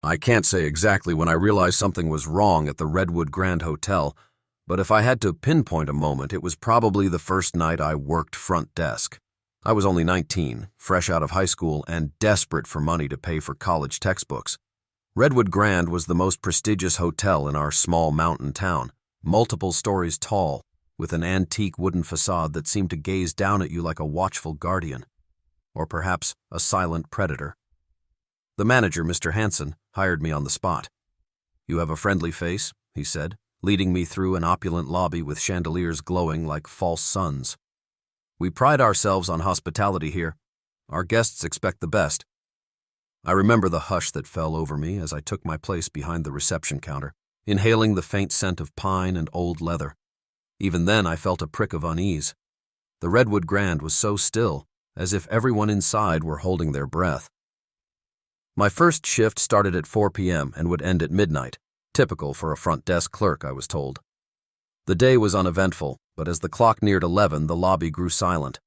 I can't say exactly when I realized something was wrong at the Redwood Grand Hotel, but if I had to pinpoint a moment, it was probably the first night I worked front desk. I was only 19, fresh out of high school, and desperate for money to pay for college textbooks. Redwood Grand was the most prestigious hotel in our small mountain town, multiple stories tall, with an antique wooden facade that seemed to gaze down at you like a watchful guardian, or perhaps a silent predator. The manager, Mr. Hansen, hired me on the spot. "You have a friendly face," he said, leading me through an opulent lobby with chandeliers glowing like false suns. "We pride ourselves on hospitality here. Our guests expect the best." I remember the hush that fell over me as I took my place behind the reception counter, inhaling the faint scent of pine and old leather. Even then, I felt a prick of unease. The Redwood Grand was so still, as if everyone inside were holding their breath. My first shift started at 4 p.m. and would end at midnight, typical for a front desk clerk, I was told. The day was uneventful, but as the clock neared 11, the lobby grew silent.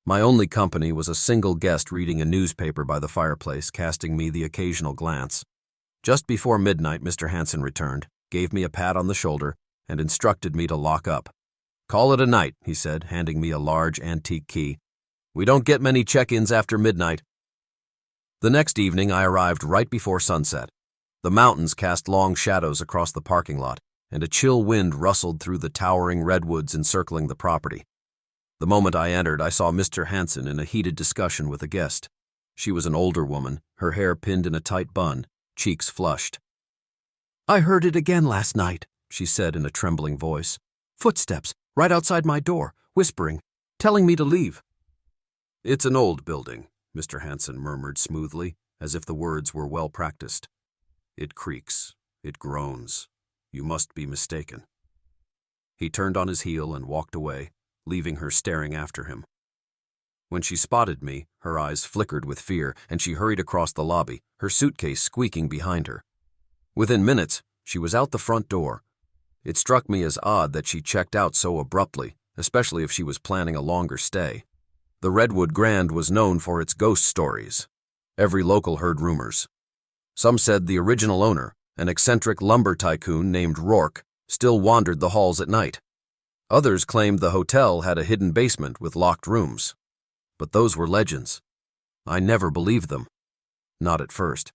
My only company was a single guest reading a newspaper by the fireplace, casting me the occasional glance. Just before midnight, Mr. Hansen returned, gave me a pat on the shoulder, and instructed me to lock up. "Call it a night," he said, handing me a large antique key. "We don't get many check-ins after midnight." The next evening, I arrived right before sunset. The mountains cast long shadows across the parking lot, and a chill wind rustled through the towering redwoods encircling the property. The moment I entered, I saw Mr. Hansen in a heated discussion with a guest. She was an older woman, her hair pinned in a tight bun, cheeks flushed. "I heard it again last night," she said in a trembling voice. "Footsteps, right outside my door, whispering, telling me to leave." "It's an old building," Mr. Hansen murmured smoothly, as if the words were well practiced. "It creaks, it groans. You must be mistaken." He turned on his heel and walked away, leaving her staring after him. When she spotted me, her eyes flickered with fear, and she hurried across the lobby, her suitcase squeaking behind her. Within minutes, she was out the front door. It struck me as odd that she checked out so abruptly, especially if she was planning a longer stay. The Redwood Grand was known for its ghost stories. Every local heard rumors. Some said the original owner, an eccentric lumber tycoon named Rourke, still wandered the halls at night. Others claimed the hotel had a hidden basement with locked rooms. But those were legends. I never believed them. Not at first.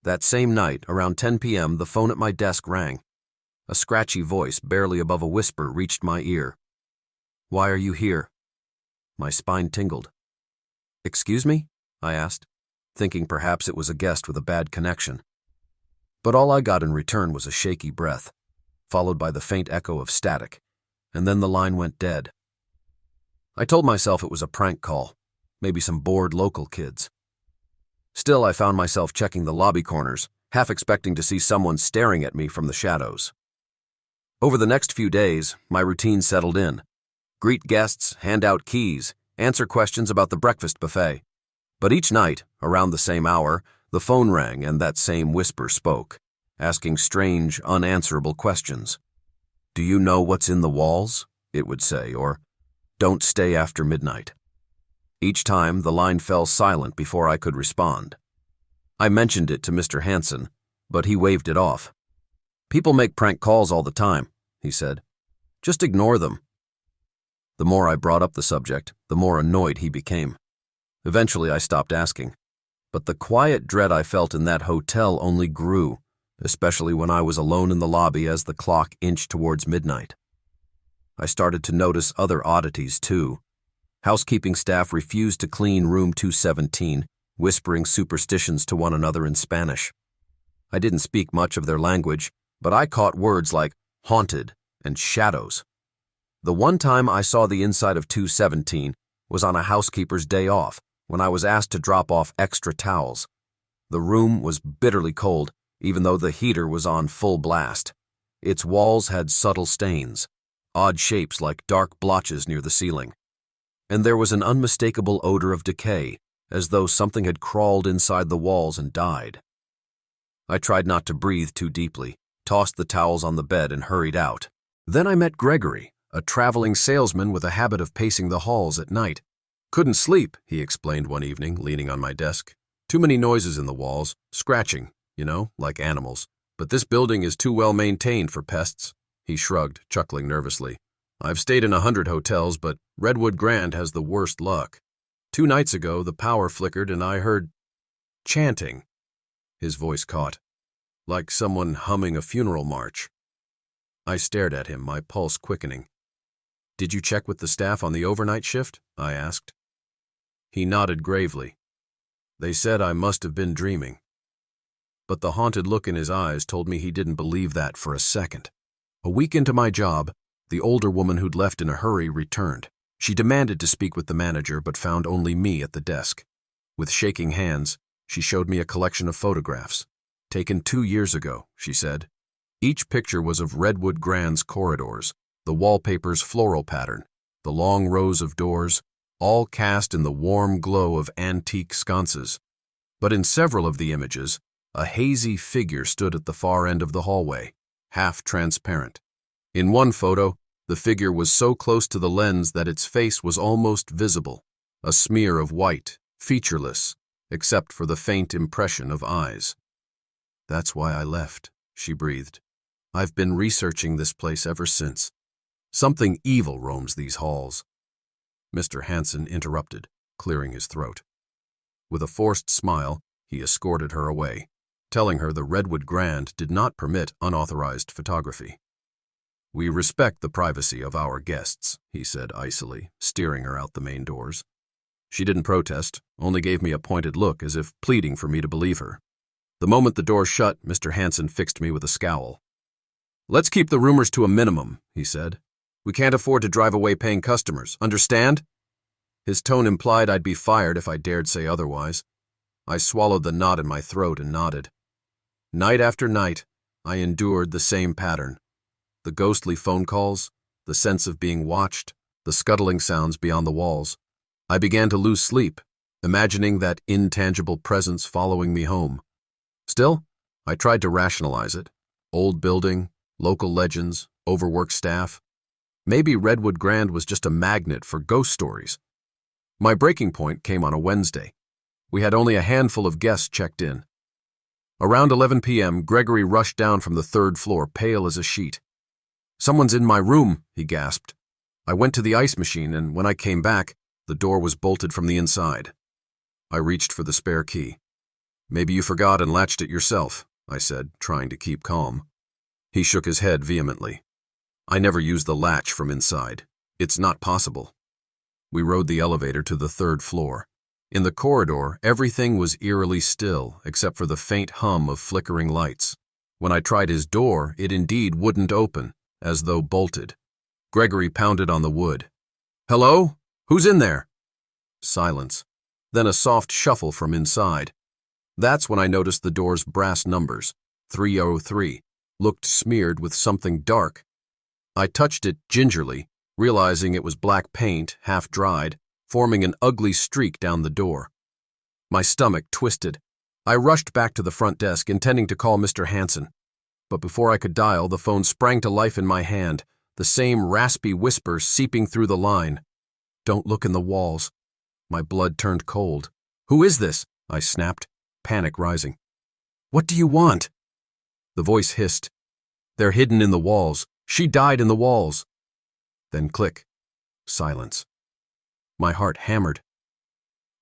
That same night, around 10 p.m., the phone at my desk rang. A scratchy voice, barely above a whisper, reached my ear. "Why are you here?" My spine tingled. "Excuse me?" I asked, thinking perhaps it was a guest with a bad connection. But all I got in return was a shaky breath, followed by the faint echo of static, and then the line went dead. I told myself it was a prank call, maybe some bored local kids. Still, I found myself checking the lobby corners, half expecting to see someone staring at me from the shadows. Over the next few days, my routine settled in. Greet guests, hand out keys, answer questions about the breakfast buffet. But each night, around the same hour, the phone rang and that same whisper spoke, asking strange, unanswerable questions. "Do you know what's in the walls?" it would say, or "Don't stay after midnight." Each time, the line fell silent before I could respond. I mentioned it to Mr. Hansen, but he waved it off. "People make prank calls all the time," he said. "Just ignore them." The more I brought up the subject, the more annoyed he became. Eventually, I stopped asking. But the quiet dread I felt in that hotel only grew, especially when I was alone in the lobby as the clock inched towards midnight. I started to notice other oddities, too. Housekeeping staff refused to clean room 217, whispering superstitions to one another in Spanish. I didn't speak much of their language, but I caught words like haunted and shadows. The one time I saw the inside of 217 was on a housekeeper's day off, when I was asked to drop off extra towels. The room was bitterly cold, even though the heater was on full blast. Its walls had subtle stains, odd shapes like dark blotches near the ceiling. And there was an unmistakable odor of decay, as though something had crawled inside the walls and died. I tried not to breathe too deeply, tossed the towels on the bed, and hurried out. Then I met Gregory, a traveling salesman with a habit of pacing the halls at night. "Couldn't sleep," he explained one evening, leaning on my desk. "Too many noises in the walls, scratching, like animals. But this building is too well maintained for pests. He shrugged, chuckling nervously. I've stayed in 100 hotels, but Redwood Grand has the worst luck. 2 nights ago, the power flickered and I heard chanting. His voice caught, like someone humming a funeral march. I stared at him, my pulse quickening. Did you check with the staff on the overnight shift? I asked. He nodded gravely. They said I must have been dreaming. But the haunted look in his eyes told me he didn't believe that for a second. A week into my job, the older woman who'd left in a hurry returned. She demanded to speak with the manager, but found only me at the desk. With shaking hands, she showed me a collection of photographs. Taken 2 years ago, she said. Each picture was of Redwood Grand's corridors, the wallpaper's floral pattern, the long rows of doors, all cast in the warm glow of antique sconces. But in several of the images, a hazy figure stood at the far end of the hallway, half transparent. In one photo, the figure was so close to the lens that its face was almost visible, a smear of white, featureless, except for the faint impression of eyes. That's why I left, she breathed. I've been researching this place ever since. Something evil roams these halls. Mr. Hansen interrupted, clearing his throat. With a forced smile, he escorted her away, telling her the Redwood Grand did not permit unauthorized photography. We respect the privacy of our guests, he said icily, steering her out the main doors. She didn't protest, only gave me a pointed look as if pleading for me to believe her. The moment the door shut, Mr. Hansen fixed me with a scowl. Let's keep the rumors to a minimum, he said. We can't afford to drive away paying customers, understand? His tone implied I'd be fired if I dared say otherwise. I swallowed the knot in my throat and nodded. Night after night, I endured the same pattern. The ghostly phone calls, the sense of being watched, the scuttling sounds beyond the walls. I began to lose sleep, imagining that intangible presence following me home. Still, I tried to rationalize it. Old building, local legends, overworked staff. Maybe Redwood Grand was just a magnet for ghost stories. My breaking point came on a Wednesday. We had only a handful of guests checked in. Around 11 p.m., Gregory rushed down from the 3rd floor, pale as a sheet. Someone's in my room, he gasped. I went to the ice machine, and when I came back, the door was bolted from the inside. I reached for the spare key. Maybe you forgot and latched it yourself, I said, trying to keep calm. He shook his head vehemently. I never used the latch from inside. It's not possible. We rode the elevator to the 3rd floor. In the corridor, everything was eerily still, except for the faint hum of flickering lights. When I tried his door, it indeed wouldn't open, as though bolted. Gregory pounded on the wood. Hello? Who's in there? Silence. Then a soft shuffle from inside. That's when I noticed the door's brass numbers, 303, looked smeared with something dark. I touched it gingerly, realizing it was black paint, half dried, forming an ugly streak down the door. My stomach twisted. I rushed back to the front desk, intending to call Mr. Hansen. But before I could dial, the phone sprang to life in my hand, the same raspy whisper seeping through the line. Don't look in the walls. My blood turned cold. Who is this? I snapped, panic rising. What do you want? The voice hissed. They're hidden in the walls. She died in the walls. Then click. Silence. My heart hammered.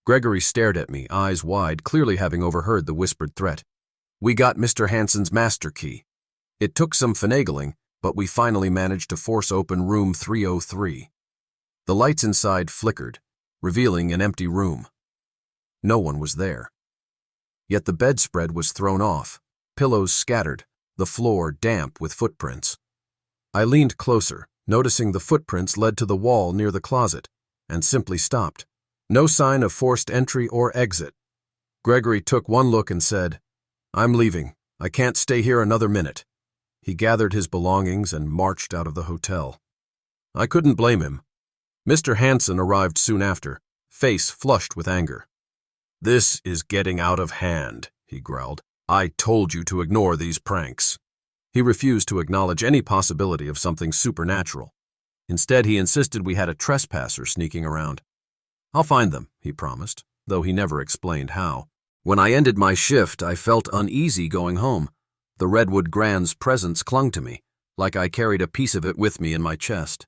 Gregory stared at me, eyes wide, clearly having overheard the whispered threat. We got Mr. Hansen's master key. It took some finagling, but we finally managed to force open room 303. The lights inside flickered, revealing an empty room. No one was there. Yet the bedspread was thrown off, pillows scattered, the floor damp with footprints. I leaned closer, noticing the footprints led to the wall near the closet, and simply stopped. No sign of forced entry or exit. Gregory took one look and said, I'm leaving. I can't stay here another minute. He gathered his belongings and marched out of the hotel. I couldn't blame him. Mr. Hansen arrived soon after, face flushed with anger. This is getting out of hand, he growled. I told you to ignore these pranks. He refused to acknowledge any possibility of something supernatural. Instead, he insisted we had a trespasser sneaking around. I'll find them, he promised, though he never explained how. When I ended my shift, I felt uneasy going home. The Redwood Grand's presence clung to me, like I carried a piece of it with me in my chest.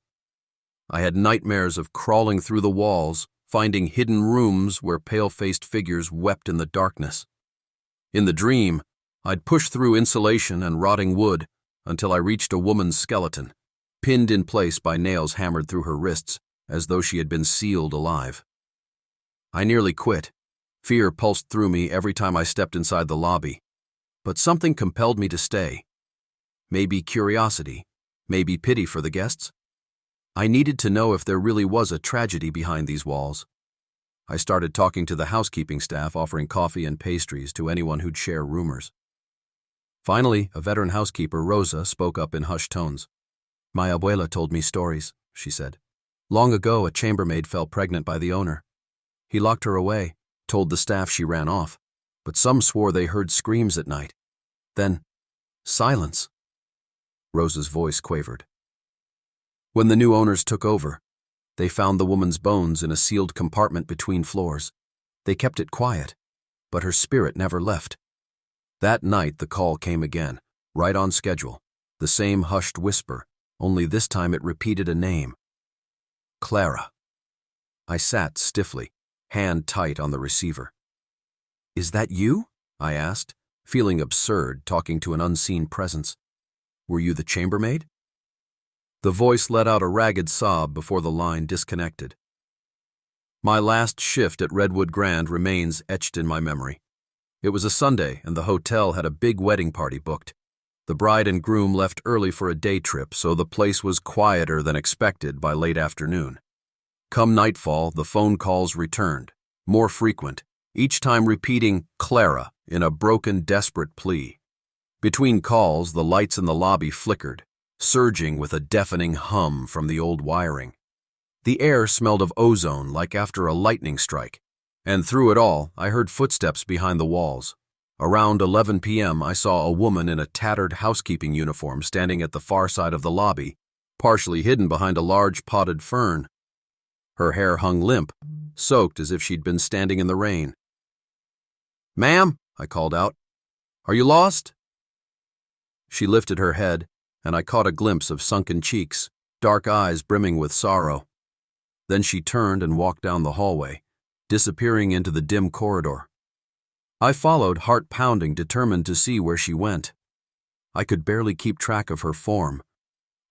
I had nightmares of crawling through the walls, finding hidden rooms where pale-faced figures wept in the darkness. In the dream, I'd push through insulation and rotting wood until I reached a woman's skeleton, pinned in place by nails hammered through her wrists, as though she had been sealed alive. I nearly quit. Fear pulsed through me every time I stepped inside the lobby, but something compelled me to stay. Maybe curiosity, maybe pity for the guests. I needed to know if there really was a tragedy behind these walls. I started talking to the housekeeping staff, offering coffee and pastries to anyone who'd share rumors. Finally, a veteran housekeeper, Rosa, spoke up in hushed tones. "My abuela told me stories," she said. "Long ago, a chambermaid fell pregnant by the owner. He locked her away, told the staff she ran off, but some swore they heard screams at night. Then, silence." Rosa's voice quavered. "When the new owners took over, they found the woman's bones in a sealed compartment between floors. They kept it quiet, but her spirit never left. That night the call came again, right on schedule, the same hushed whisper, only this time it repeated a name. Clara." I sat stiffly, hand tight on the receiver. "Is that you?" I asked, feeling absurd talking to an unseen presence. "Were you the chambermaid?" The voice let out a ragged sob before the line disconnected. My last shift at Redwood Grand remains etched in my memory. It was a Sunday, and the hotel had a big wedding party booked. The bride and groom left early for a day trip, so the place was quieter than expected by late afternoon. Come nightfall, the phone calls returned, more frequent, each time repeating "Clara" in a broken, desperate plea. Between calls, the lights in the lobby flickered, surging with a deafening hum from the old wiring. The air smelled of ozone like after a lightning strike, and through it all, I heard footsteps behind the walls. Around 11 p.m., I saw a woman in a tattered housekeeping uniform standing at the far side of the lobby, partially hidden behind a large potted fern. Her hair hung limp, soaked as if she'd been standing in the rain. "Ma'am," I called out, "are you lost?" She lifted her head, and I caught a glimpse of sunken cheeks, dark eyes brimming with sorrow. Then she turned and walked down the hallway, disappearing into the dim corridor. I followed, heart pounding, determined to see where she went. I could barely keep track of her form.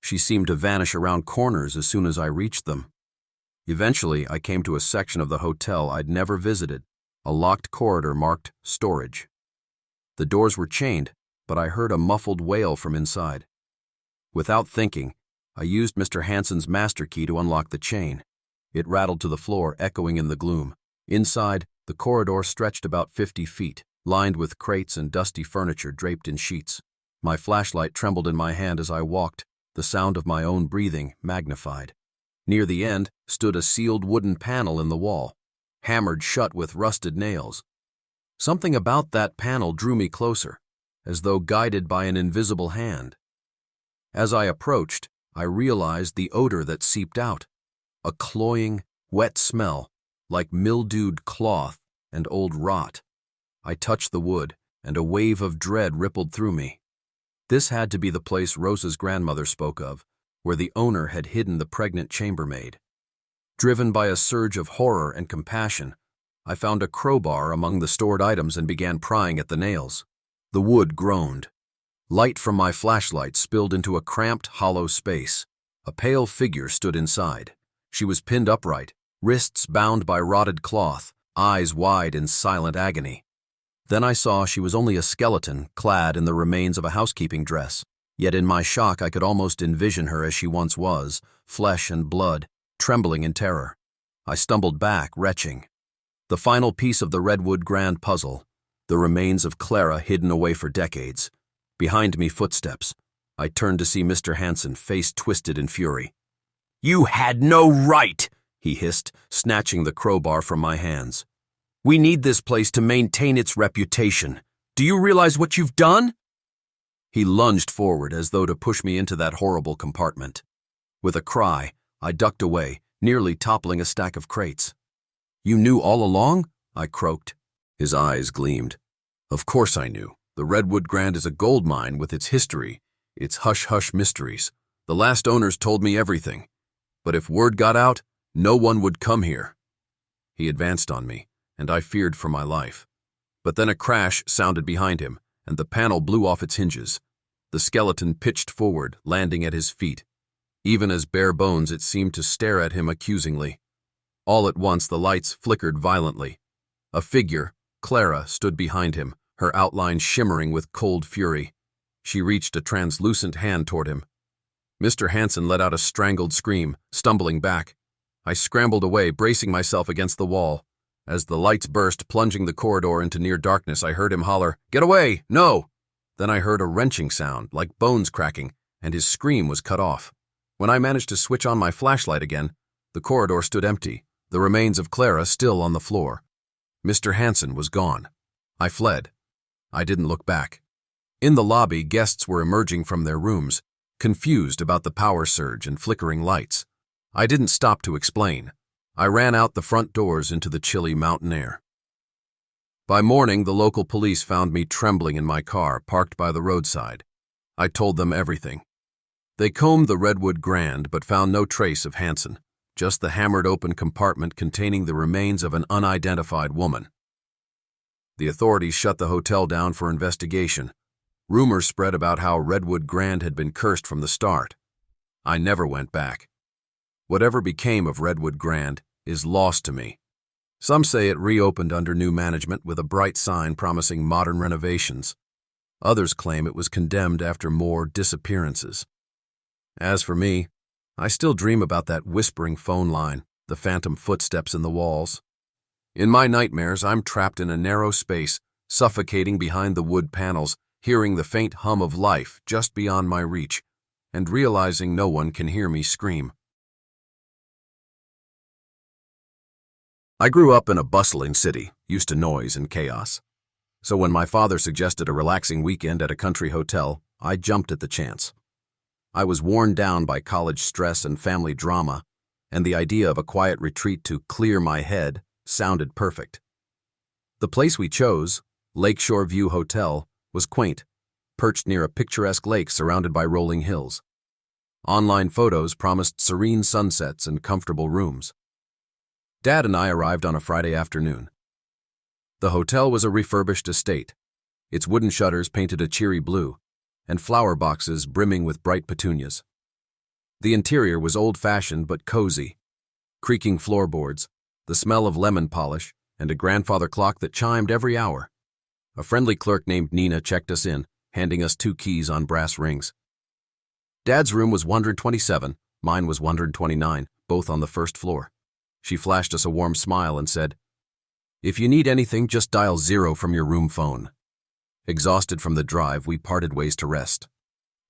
She seemed to vanish around corners as soon as I reached them. Eventually, I came to a section of the hotel I'd never visited, a locked corridor marked storage. The doors were chained, but I heard a muffled wail from inside. Without thinking, I used Mr. Hansen's master key to unlock the chain. It rattled to the floor, echoing in the gloom. Inside, the corridor stretched about 50 feet, lined with crates and dusty furniture draped in sheets. My flashlight trembled in my hand as I walked, the sound of my own breathing magnified. Near the end stood a sealed wooden panel in the wall, hammered shut with rusted nails. Something about that panel drew me closer, as though guided by an invisible hand. As I approached, I realized the odor that seeped out, a cloying, wet smell, like mildewed cloth and old rot. I touched the wood, and a wave of dread rippled through me. This had to be the place Rosa's grandmother spoke of, where the owner had hidden the pregnant chambermaid. Driven by a surge of horror and compassion, I found a crowbar among the stored items and began prying at the nails. The wood groaned. Light from my flashlight spilled into a cramped, hollow space. A pale figure stood inside. She was pinned upright, wrists bound by rotted cloth, eyes wide in silent agony. Then I saw she was only a skeleton, clad in the remains of a housekeeping dress. Yet in my shock I could almost envision her as she once was, flesh and blood, trembling in terror. I stumbled back, retching. The final piece of the Redwood Grand puzzle, the remains of Clara hidden away for decades. Behind me, footsteps. I turned to see Mr. Hansen, face twisted in fury. "You had no right!" he hissed, snatching the crowbar from my hands. "We need this place to maintain its reputation. Do you realize what you've done?" He lunged forward as though to push me into that horrible compartment. With a cry, I ducked away, nearly toppling a stack of crates. "You knew all along?" I croaked. His eyes gleamed. Of course I knew. The Redwood Grand is a gold mine with its history, its hush-hush mysteries. The last owners told me everything. But if word got out, no one would come here. He advanced on me, and I feared for my life. But then a crash sounded behind him, and the panel blew off its hinges. The skeleton pitched forward, landing at his feet. Even as bare bones, it seemed to stare at him accusingly. All at once, the lights flickered violently. A figure, Clara, stood behind him, her outline shimmering with cold fury. She reached a translucent hand toward him. Mr. Hansen let out a strangled scream, stumbling back. I scrambled away, bracing myself against the wall. As the lights burst, plunging the corridor into near darkness, I heard him holler, "Get away! No!" Then I heard a wrenching sound, like bones cracking, and his scream was cut off. When I managed to switch on my flashlight again, the corridor stood empty, the remains of Clara still on the floor. Mr. Hansen was gone. I fled. I didn't look back. In the lobby, guests were emerging from their rooms, confused about the power surge and flickering lights. I didn't stop to explain. I ran out the front doors into the chilly mountain air. By morning, the local police found me trembling in my car, parked by the roadside. I told them everything. They combed the Redwood Grand, but found no trace of Hansen, just the hammered open compartment containing the remains of an unidentified woman. The authorities shut the hotel down for investigation. Rumors spread about how Redwood Grand had been cursed from the start. I never went back. Whatever became of Redwood Grand is lost to me. Some say it reopened under new management with a bright sign promising modern renovations. Others claim it was condemned after more disappearances. As for me, I still dream about that whispering phone line, the phantom footsteps in the walls. In my nightmares, I'm trapped in a narrow space, suffocating behind the wood panels, hearing the faint hum of life just beyond my reach, and realizing no one can hear me scream. I grew up in a bustling city, used to noise and chaos. So when my father suggested a relaxing weekend at a country hotel, I jumped at the chance. I was worn down by college stress and family drama, and the idea of a quiet retreat to clear my head sounded perfect. The place we chose, Lakeshore View Hotel, was quaint, perched near a picturesque lake surrounded by rolling hills. Online photos promised serene sunsets and comfortable rooms. Dad and I arrived on a Friday afternoon. The hotel was a refurbished estate, its wooden shutters painted a cheery blue, and flower boxes brimming with bright petunias. The interior was old-fashioned but cozy, creaking floorboards, the smell of lemon polish, and a grandfather clock that chimed every hour. A friendly clerk named Nina checked us in, handing us 2 keys on brass rings. Dad's room was 127, mine was 129, both on the first floor. She flashed us a warm smile and said, "If you need anything, just dial 0 from your room phone." Exhausted from the drive, we parted ways to rest.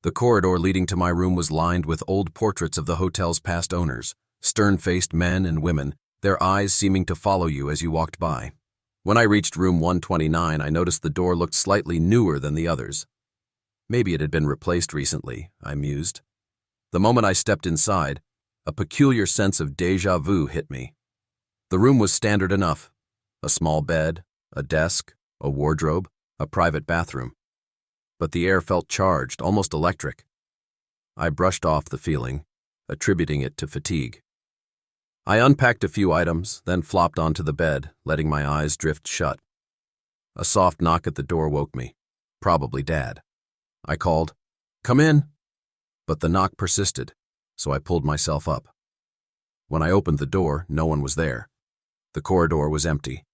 The corridor leading to my room was lined with old portraits of the hotel's past owners, stern-faced men and women, their eyes seeming to follow you as you walked by. When I reached room 129, I noticed the door looked slightly newer than the others. Maybe it had been replaced recently, I mused. The moment I stepped inside, a peculiar sense of déjà vu hit me. The room was standard enough. A small bed, a desk, a wardrobe, a private bathroom. But the air felt charged, almost electric. I brushed off the feeling, attributing it to fatigue. I unpacked a few items, then flopped onto the bed, letting my eyes drift shut. A soft knock at the door woke me. Probably Dad. I called, "Come in." But the knock persisted, so I pulled myself up. When I opened the door, no one was there. The corridor was empty.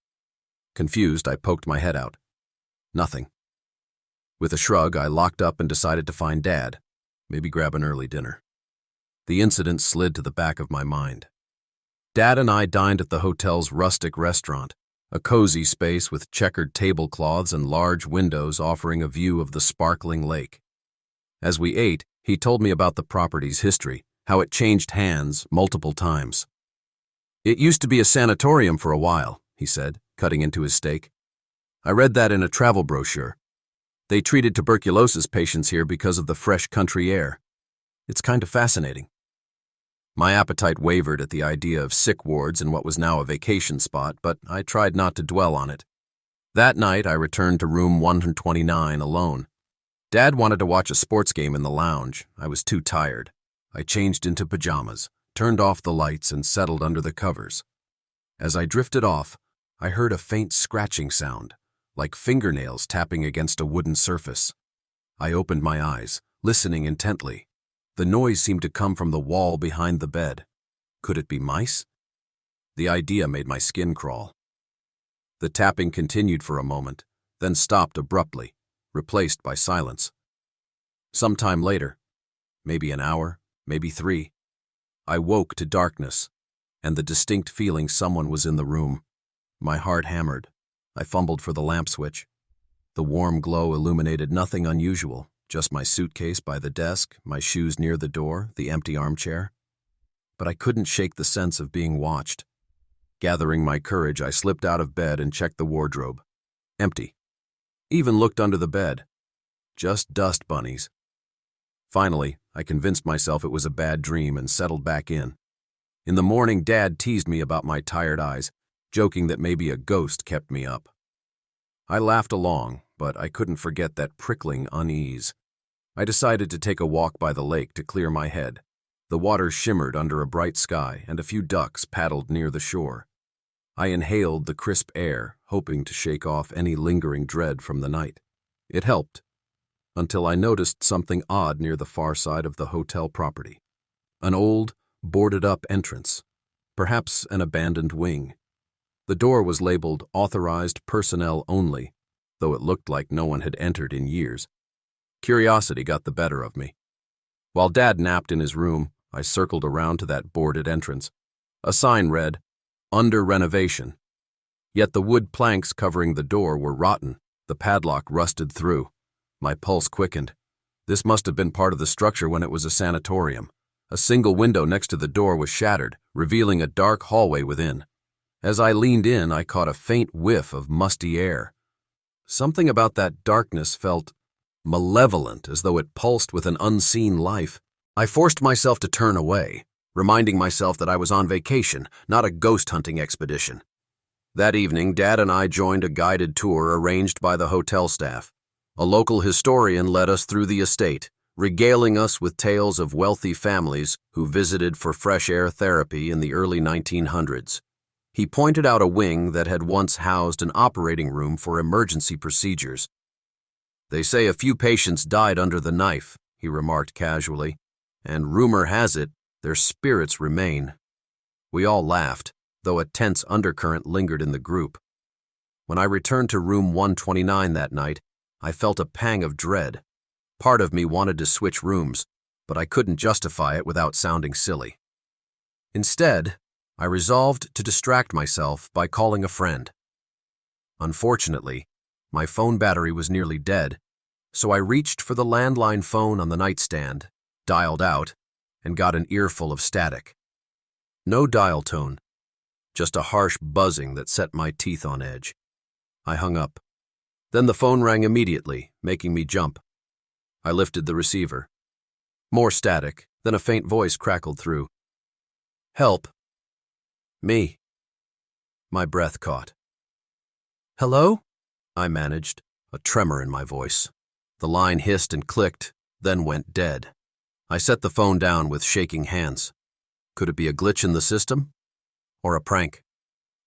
Confused, I poked my head out. Nothing. With a shrug, I locked up and decided to find Dad, maybe grab an early dinner. The incident slid to the back of my mind. Dad and I dined at the hotel's rustic restaurant, a cozy space with checkered tablecloths and large windows offering a view of the sparkling lake. As we ate, he told me about the property's history, how it changed hands multiple times. "It used to be a sanatorium for a while," he said, cutting into his steak. "I read that in a travel brochure. They treated tuberculosis patients here because of the fresh country air. It's kind of fascinating." My appetite wavered at the idea of sick wards in what was now a vacation spot, but I tried not to dwell on it. That night, I returned to room 129 alone. Dad wanted to watch a sports game in the lounge. I was too tired. I changed into pajamas, turned off the lights, and settled under the covers. As I drifted off, I heard a faint scratching sound, like fingernails tapping against a wooden surface. I opened my eyes, listening intently. The noise seemed to come from the wall behind the bed. Could it be mice? The idea made my skin crawl. The tapping continued for a moment, then stopped abruptly, replaced by silence. Sometime later, maybe an hour, maybe 3, I woke to darkness and the distinct feeling someone was in the room. My heart hammered. I fumbled for the lamp switch. The warm glow illuminated nothing unusual, just my suitcase by the desk, my shoes near the door, the empty armchair. But I couldn't shake the sense of being watched. Gathering my courage, I slipped out of bed and checked the wardrobe. Empty. Even looked under the bed. Just dust bunnies. Finally, I convinced myself it was a bad dream and settled back in. In the morning, Dad teased me about my tired eyes, joking that maybe a ghost kept me up. I laughed along, but I couldn't forget that prickling unease. I decided to take a walk by the lake to clear my head. The water shimmered under a bright sky, and a few ducks paddled near the shore. I inhaled the crisp air, hoping to shake off any lingering dread from the night. It helped, until I noticed something odd near the far side of the hotel property. An old, boarded-up entrance, perhaps an abandoned wing. The door was labeled "Authorized Personnel Only," though it looked like no one had entered in years. Curiosity got the better of me. While Dad napped in his room, I circled around to that boarded entrance. A sign read, "Under renovation." Yet the wood planks covering the door were rotten, the padlock rusted through. My pulse quickened. This must have been part of the structure when it was a sanatorium. A single window next to the door was shattered, revealing a dark hallway within. As I leaned in, I caught a faint whiff of musty air. Something about that darkness felt malevolent, as though it pulsed with an unseen life. I forced myself to turn away, reminding myself that I was on vacation, not a ghost hunting expedition. That evening, Dad and I joined a guided tour arranged by the hotel staff. A local historian led us through the estate, regaling us with tales of wealthy families who visited for fresh air therapy in the early 1900s. He pointed out a wing that had once housed an operating room for emergency procedures. "They say a few patients died under the knife," he remarked casually, "and rumor has it their spirits remain." We all laughed, though a tense undercurrent lingered in the group. When I returned to room 129 that night, I felt a pang of dread. Part of me wanted to switch rooms, but I couldn't justify it without sounding silly. Instead, I resolved to distract myself by calling a friend. Unfortunately, my phone battery was nearly dead, so I reached for the landline phone on the nightstand, dialed out, and got an earful of static. No dial tone, just a harsh buzzing that set my teeth on edge. I hung up. Then the phone rang immediately, making me jump. I lifted the receiver. More static, then a faint voice crackled through. "Help." "Me." My breath caught. "Hello?" I managed, a tremor in my voice. The line hissed and clicked, then went dead. I set the phone down with shaking hands. Could it be a glitch in the system? Or a prank?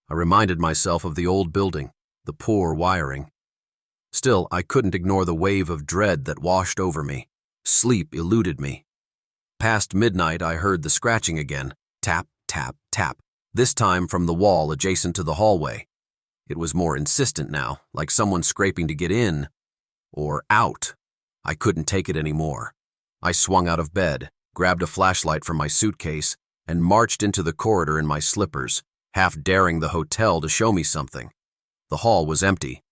I reminded myself of the old building, the poor wiring. Still, I couldn't ignore the wave of dread that washed over me. Sleep eluded me. Past midnight, I heard the scratching again. Tap, tap, tap. This time from the wall adjacent to the hallway. It was more insistent now, like someone scraping to get in or out. I couldn't take it anymore. I swung out of bed, grabbed a flashlight from my suitcase, and marched into the corridor in my slippers, half daring the hotel to show me something. The hall was empty.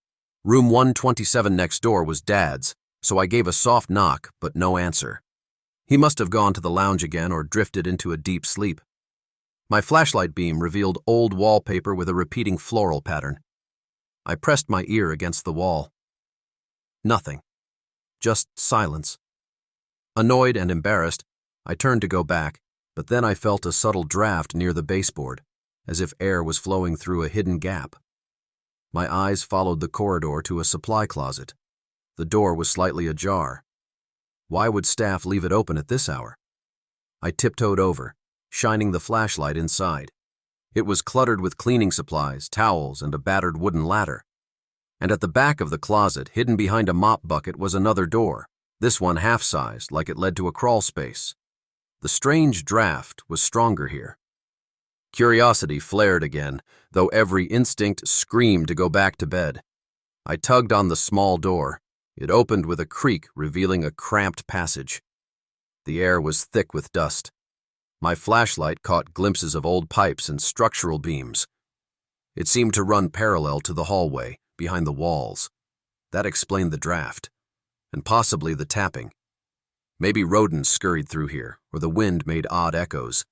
Room 127 next door was Dad's, so I gave a soft knock, but no answer. He must have gone to the lounge again or drifted into a deep sleep. My flashlight beam revealed old wallpaper with a repeating floral pattern. I pressed my ear against the wall. Nothing. Just silence. Annoyed and embarrassed, I turned to go back, but then I felt a subtle draft near the baseboard, as if air was flowing through a hidden gap. My eyes followed the corridor to a supply closet. The door was slightly ajar. Why would staff leave it open at this hour? I tiptoed over, shining the flashlight inside. It was cluttered with cleaning supplies, towels, and a battered wooden ladder. And at the back of the closet, hidden behind a mop bucket, was another door, this one half-sized, like it led to a crawl space. The strange draft was stronger here. Curiosity flared again, though every instinct screamed to go back to bed. I tugged on the small door. It opened with a creak, revealing a cramped passage. The air was thick with dust. My flashlight caught glimpses of old pipes and structural beams. It seemed to run parallel to the hallway, behind the walls. That explained the draft, and possibly the tapping. Maybe rodents scurried through here, or the wind made odd echoes.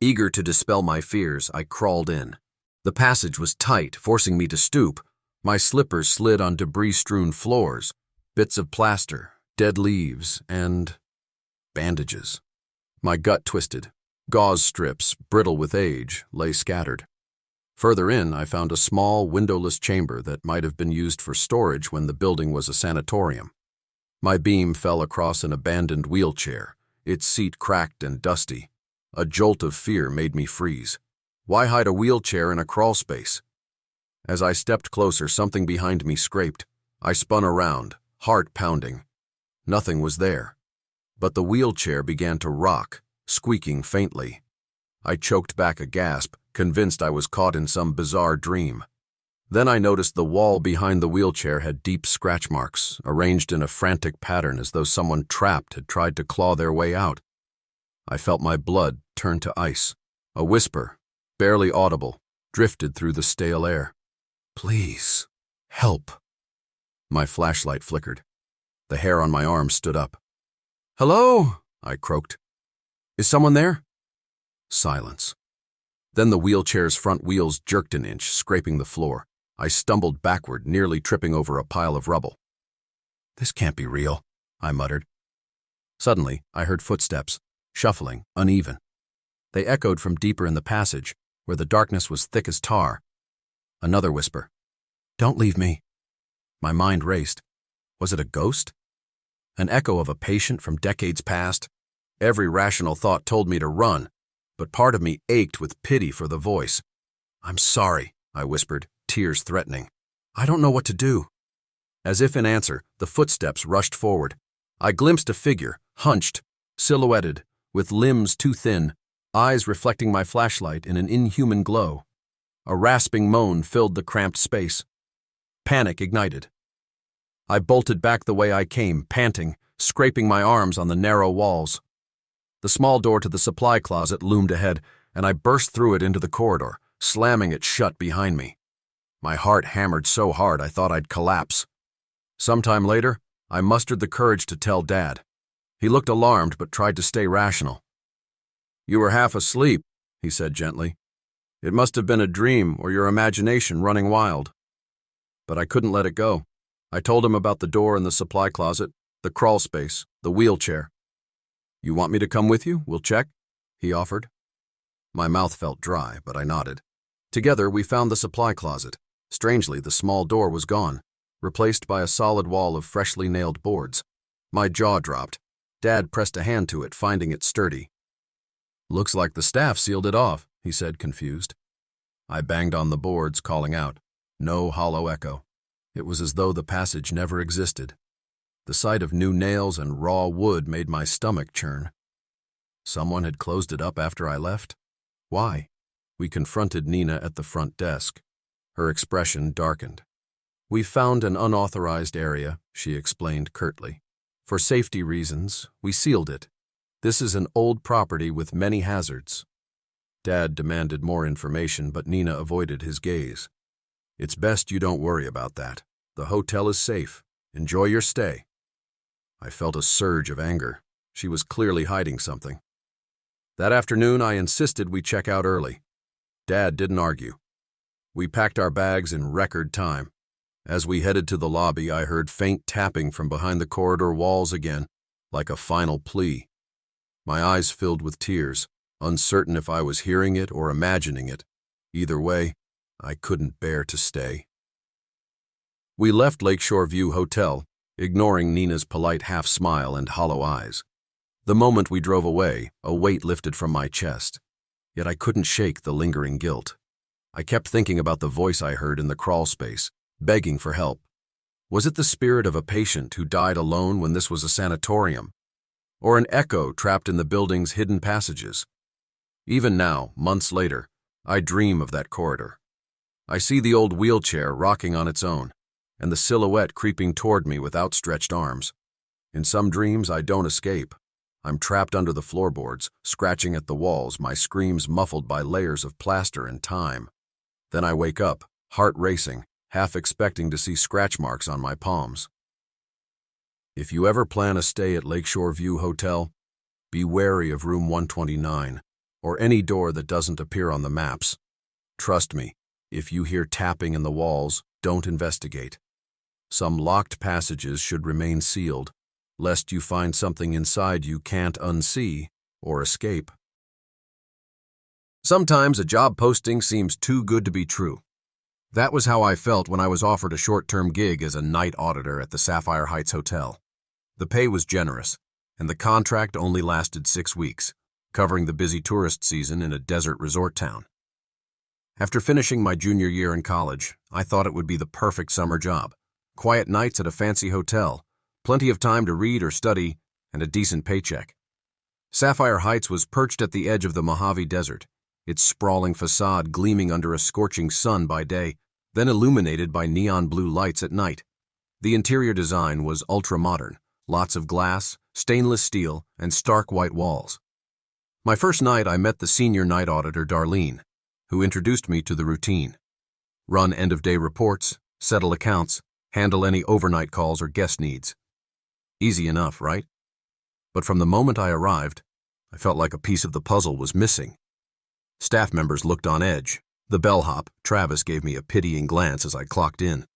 Eager to dispel my fears, I crawled in. The passage was tight, forcing me to stoop. My slippers slid on debris-strewn floors, bits of plaster, dead leaves, and bandages. My gut twisted. Gauze strips, brittle with age, lay scattered. Further in, I found a small, windowless chamber that might have been used for storage when the building was a sanatorium. My beam fell across an abandoned wheelchair, its seat cracked and dusty. A jolt of fear made me freeze. Why hide a wheelchair in a crawl space? As I stepped closer, something behind me scraped. I spun around, heart pounding. Nothing was there. But the wheelchair began to rock, squeaking faintly. I choked back a gasp, convinced I was caught in some bizarre dream. Then I noticed the wall behind the wheelchair had deep scratch marks, arranged in a frantic pattern as though someone trapped had tried to claw their way out. I felt my blood turn to ice. A whisper, barely audible, drifted through the stale air. "Please, help." My flashlight flickered. The hair on my arm stood up. "Hello?" I croaked. "Is someone there?" Silence. Then the wheelchair's front wheels jerked an inch, scraping the floor. I stumbled backward, nearly tripping over a pile of rubble. "This can't be real," I muttered. Suddenly, I heard footsteps, shuffling, uneven. They echoed from deeper in the passage, where the darkness was thick as tar. Another whisper. "Don't leave me." My mind raced. Was it a ghost? An echo of a patient from decades past? Every rational thought told me to run, but part of me ached with pity for the voice. "I'm sorry," I whispered, tears threatening. "I don't know what to do." As if in answer, the footsteps rushed forward. I glimpsed a figure, hunched, silhouetted, with limbs too thin, eyes reflecting my flashlight in an inhuman glow. A rasping moan filled the cramped space. Panic ignited. I bolted back the way I came, panting, scraping my arms on the narrow walls. The small door to the supply closet loomed ahead, and I burst through it into the corridor, slamming it shut behind me. My heart hammered so hard I thought I'd collapse. Sometime later, I mustered the courage to tell Dad. He looked alarmed but tried to stay rational. "You were half asleep," he said gently. "It must have been a dream or your imagination running wild." But I couldn't let it go. I told him about the door in the supply closet, the crawl space, the wheelchair. "You want me to come with you? We'll check," he offered. My mouth felt dry, but I nodded. Together, we found the supply closet. Strangely, the small door was gone, replaced by a solid wall of freshly nailed boards. My jaw dropped. Dad pressed a hand to it, finding it sturdy. "Looks like the staff sealed it off," he said, confused. I banged on the boards, calling out. No hollow echo. It was as though the passage never existed. The sight of new nails and raw wood made my stomach churn. Someone had closed it up after I left? Why? We confronted Nina at the front desk. Her expression darkened. "We found an unauthorized area," she explained curtly. "For safety reasons, we sealed it. This is an old property with many hazards." Dad demanded more information, but Nina avoided his gaze. "It's best you don't worry about that. The hotel is safe. Enjoy your stay." I felt a surge of anger. She was clearly hiding something. That afternoon, I insisted we check out early. Dad didn't argue. We packed our bags in record time. As we headed to the lobby, I heard faint tapping from behind the corridor walls again, like a final plea. My eyes filled with tears, uncertain if I was hearing it or imagining it. Either way, I couldn't bear to stay. We left Lakeshore View Hotel, ignoring Nina's polite half-smile and hollow eyes. The moment we drove away, a weight lifted from my chest. Yet I couldn't shake the lingering guilt. I kept thinking about the voice I heard in the crawl space, begging for help. Was it the spirit of a patient who died alone when this was a sanatorium? Or an echo trapped in the building's hidden passages? Even now, months later, I dream of that corridor. I see the old wheelchair rocking on its own, and the silhouette creeping toward me with outstretched arms. In some dreams, I don't escape. I'm trapped under the floorboards, scratching at the walls, my screams muffled by layers of plaster and time. Then I wake up, heart racing, half expecting to see scratch marks on my palms. If you ever plan a stay at Lakeshore View Hotel, be wary of room 129, or any door that doesn't appear on the maps. Trust me, if you hear tapping in the walls, don't investigate. Some locked passages should remain sealed, lest you find something inside you can't unsee or escape. Sometimes a job posting seems too good to be true. That was how I felt when I was offered a short-term gig as a night auditor at the Sapphire Heights Hotel. The pay was generous, and the contract only lasted 6 weeks, covering the busy tourist season in a desert resort town. After finishing my junior year in college, I thought it would be the perfect summer job. Quiet nights at a fancy hotel, plenty of time to read or study, and a decent paycheck. Sapphire Heights was perched at the edge of the Mojave Desert, its sprawling facade gleaming under a scorching sun by day, then illuminated by neon blue lights at night. The interior design was ultra-modern, lots of glass, stainless steel, and stark white walls. My first night, I met the senior night auditor, Darlene, who introduced me to the routine. Run end-of-day reports, settle accounts, handle any overnight calls or guest needs. Easy enough, right? But from the moment I arrived, I felt like a piece of the puzzle was missing. Staff members looked on edge. The bellhop, Travis, gave me a pitying glance as I clocked in.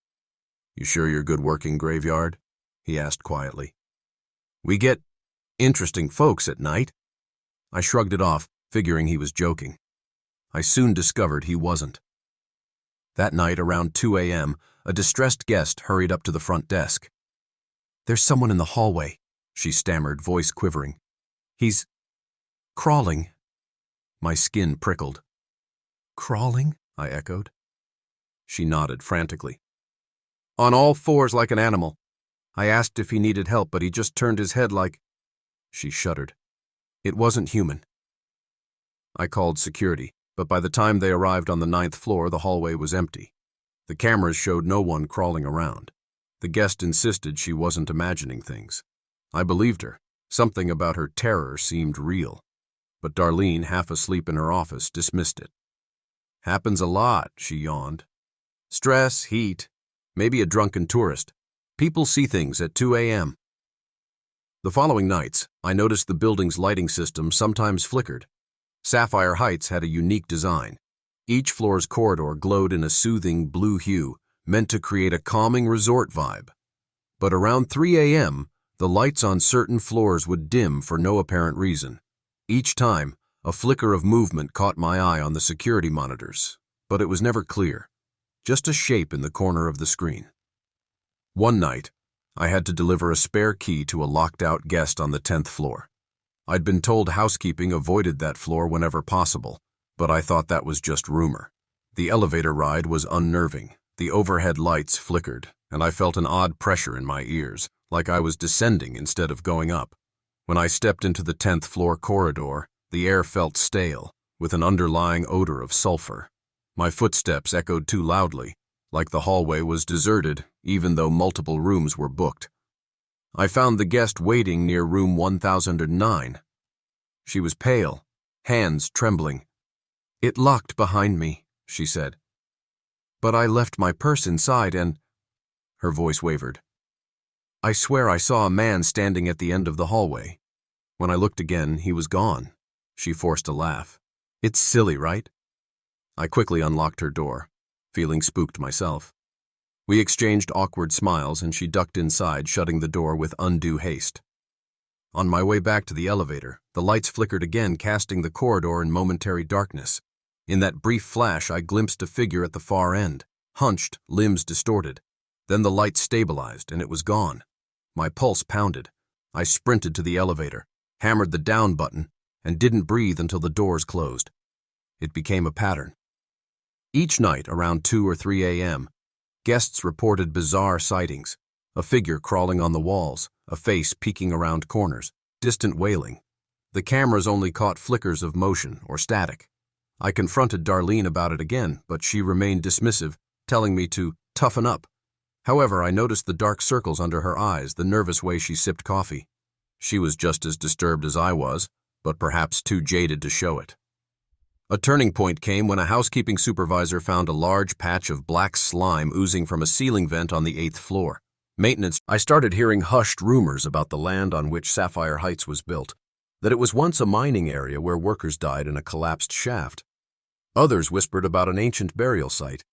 "You sure you're good working, Graveyard?" he asked quietly. "We get interesting folks at night." I shrugged it off, figuring he was joking. I soon discovered he wasn't. That night, around 2 a.m., a distressed guest hurried up to the front desk. "There's someone in the hallway," she stammered, voice quivering. "He's crawling." My skin prickled. "Crawling?" I echoed. She nodded frantically. "On all fours like an animal. I asked if he needed help, but he just turned his head like—" She shuddered. "It wasn't human." I called security, but by the time they arrived on the 9th floor, the hallway was empty. The cameras showed no one crawling around. The guest insisted she wasn't imagining things. I believed her. Something about her terror seemed real. But Darlene, half asleep in her office, dismissed it. "Happens a lot," she yawned. "Stress, heat, maybe a drunken tourist. People see things at 2 a.m. The following nights, I noticed the building's lighting system sometimes flickered. Sapphire Heights had a unique design. Each floor's corridor glowed in a soothing blue hue, meant to create a calming resort vibe. But around 3 a.m., the lights on certain floors would dim for no apparent reason. Each time, a flicker of movement caught my eye on the security monitors, but it was never clear, just a shape in the corner of the screen. One night, I had to deliver a spare key to a locked-out guest on the 10th floor. I'd been told housekeeping avoided that floor whenever possible, but I thought that was just rumor. The elevator ride was unnerving. The overhead lights flickered, and I felt an odd pressure in my ears, like I was descending instead of going up. When I stepped into the 10th floor corridor, the air felt stale, with an underlying odor of sulfur. My footsteps echoed too loudly, like the hallway was deserted, even though multiple rooms were booked. I found the guest waiting near room 1009. She was pale, hands trembling. "It locked behind me," she said. "But I left my purse inside and—" Her voice wavered. "I swear I saw a man standing at the end of the hallway. When I looked again, he was gone." She forced a laugh. "It's silly, right?" I quickly unlocked her door, feeling spooked myself. We exchanged awkward smiles, and she ducked inside, shutting the door with undue haste. On my way back to the elevator, the lights flickered again, casting the corridor in momentary darkness. In that brief flash, I glimpsed a figure at the far end, hunched, limbs distorted. Then the light stabilized and it was gone. My pulse pounded. I sprinted to the elevator, hammered the down button, and didn't breathe until the doors closed. It became a pattern. Each night, around 2 or 3 a.m., guests reported bizarre sightings, a figure crawling on the walls, a face peeking around corners, distant wailing. The cameras only caught flickers of motion or static. I confronted Darlene about it again, but she remained dismissive, telling me to toughen up. However, I noticed the dark circles under her eyes, the nervous way she sipped coffee. She was just as disturbed as I was, but perhaps too jaded to show it. A turning point came when a housekeeping supervisor found a large patch of black slime oozing from a ceiling vent on the 8th floor. Maintenance. I started hearing hushed rumors about the land on which Sapphire Heights was built, that it was once a mining area where workers died in a collapsed shaft. Others whispered about an ancient burial site.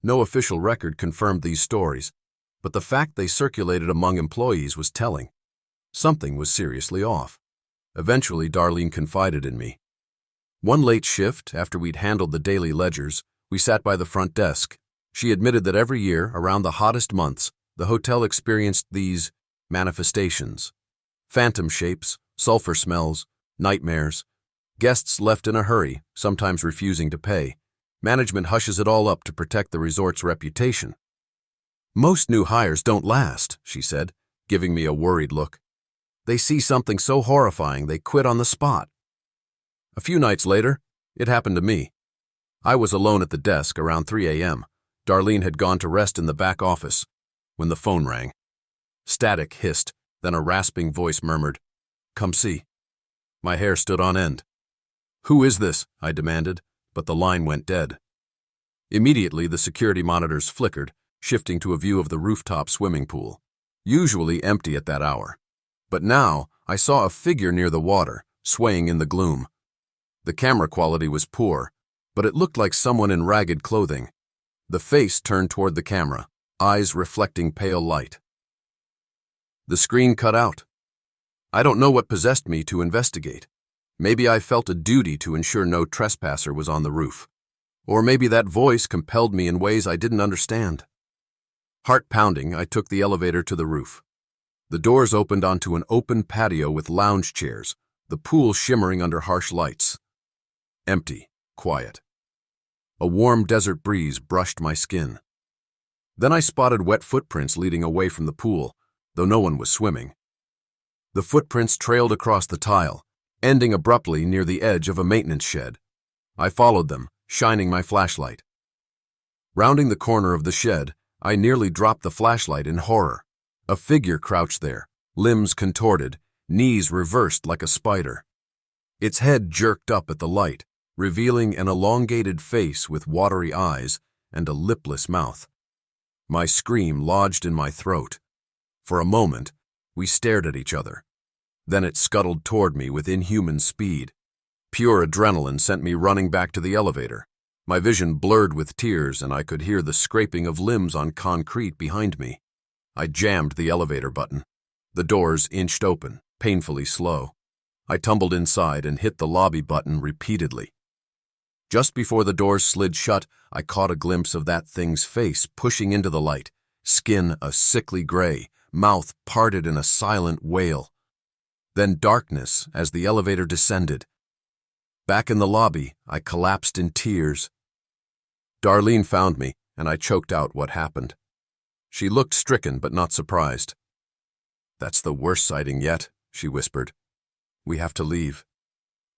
No official record confirmed these stories, but the fact they circulated among employees was telling. Something was seriously off. Eventually, Darlene confided in me. One late shift, after we'd handled the daily ledgers, we sat by the front desk. She admitted that every year, around the hottest months, the hotel experienced these manifestations. Phantom shapes, sulfur smells, nightmares. Guests left in a hurry, sometimes refusing to pay. Management hushes it all up to protect the resort's reputation. Most new hires don't last, she said, giving me a worried look. They see something so horrifying they quit on the spot. A few nights later, it happened to me. I was alone at the desk around 3 a.m. Darlene had gone to rest in the back office when the phone rang. Static hissed, then a rasping voice murmured, "Come see." My hair stood on end. "Who is this?" I demanded, but the line went dead. Immediately, the security monitors flickered, shifting to a view of the rooftop swimming pool, usually empty at that hour. But now, I saw a figure near the water, swaying in the gloom. The camera quality was poor, but it looked like someone in ragged clothing. The face turned toward the camera, eyes reflecting pale light. The screen cut out. I don't know what possessed me to investigate. Maybe I felt a duty to ensure no trespasser was on the roof. Or maybe that voice compelled me in ways I didn't understand. Heart pounding, I took the elevator to the roof. The doors opened onto an open patio with lounge chairs, the pool shimmering under harsh lights. Empty, quiet. A warm desert breeze brushed my skin. Then I spotted wet footprints leading away from the pool, though no one was swimming. The footprints trailed across the tile, ending abruptly near the edge of a maintenance shed. I followed them, shining my flashlight. Rounding the corner of the shed, I nearly dropped the flashlight in horror. A figure crouched there, limbs contorted, knees reversed like a spider. Its head jerked up at the light, revealing an elongated face with watery eyes and a lipless mouth. My scream lodged in my throat. For a moment, we stared at each other. Then it scuttled toward me with inhuman speed. Pure adrenaline sent me running back to the elevator. My vision blurred with tears, and I could hear the scraping of limbs on concrete behind me. I jammed the elevator button. The doors inched open, painfully slow. I tumbled inside and hit the lobby button repeatedly. Just before the doors slid shut, I caught a glimpse of that thing's face pushing into the light, skin a sickly gray, mouth parted in a silent wail. Then darkness as the elevator descended. Back in the lobby, I collapsed in tears. Darlene found me, and I choked out what happened. She looked stricken but not surprised. "That's the worst sighting yet," she whispered. "We have to leave."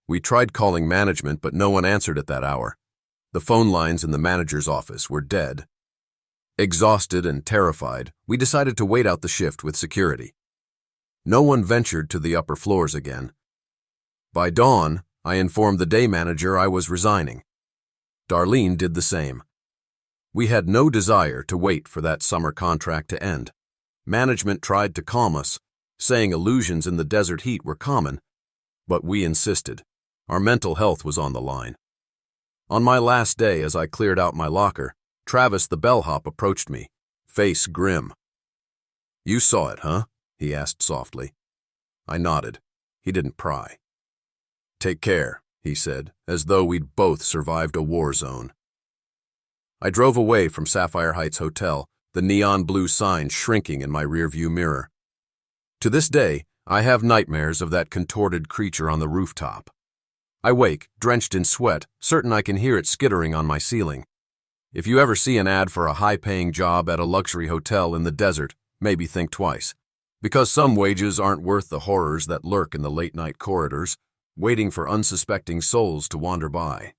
We tried calling management, but no one answered at that hour. The phone lines in the manager's office were dead. Exhausted and terrified, we decided to wait out the shift with security. No one ventured to the upper floors again. By dawn, I informed the day manager I was resigning. Darlene did the same. We had no desire to wait for that summer contract to end. Management tried to calm us, saying illusions in the desert heat were common, but we insisted. Our mental health was on the line. On my last day, as I cleared out my locker, Travis the bellhop approached me, face grim. "You saw it, huh?" he asked softly. I nodded. He didn't pry. "Take care," he said, as though we'd both survived a war zone. I drove away from Sapphire Heights Hotel, the neon blue sign shrinking in my rearview mirror. To this day, I have nightmares of that contorted creature on the rooftop. I wake, drenched in sweat, certain I can hear it skittering on my ceiling. If you ever see an ad for a high-paying job at a luxury hotel in the desert, maybe think twice. Because some wages aren't worth the horrors that lurk in the late-night corridors, waiting for unsuspecting souls to wander by.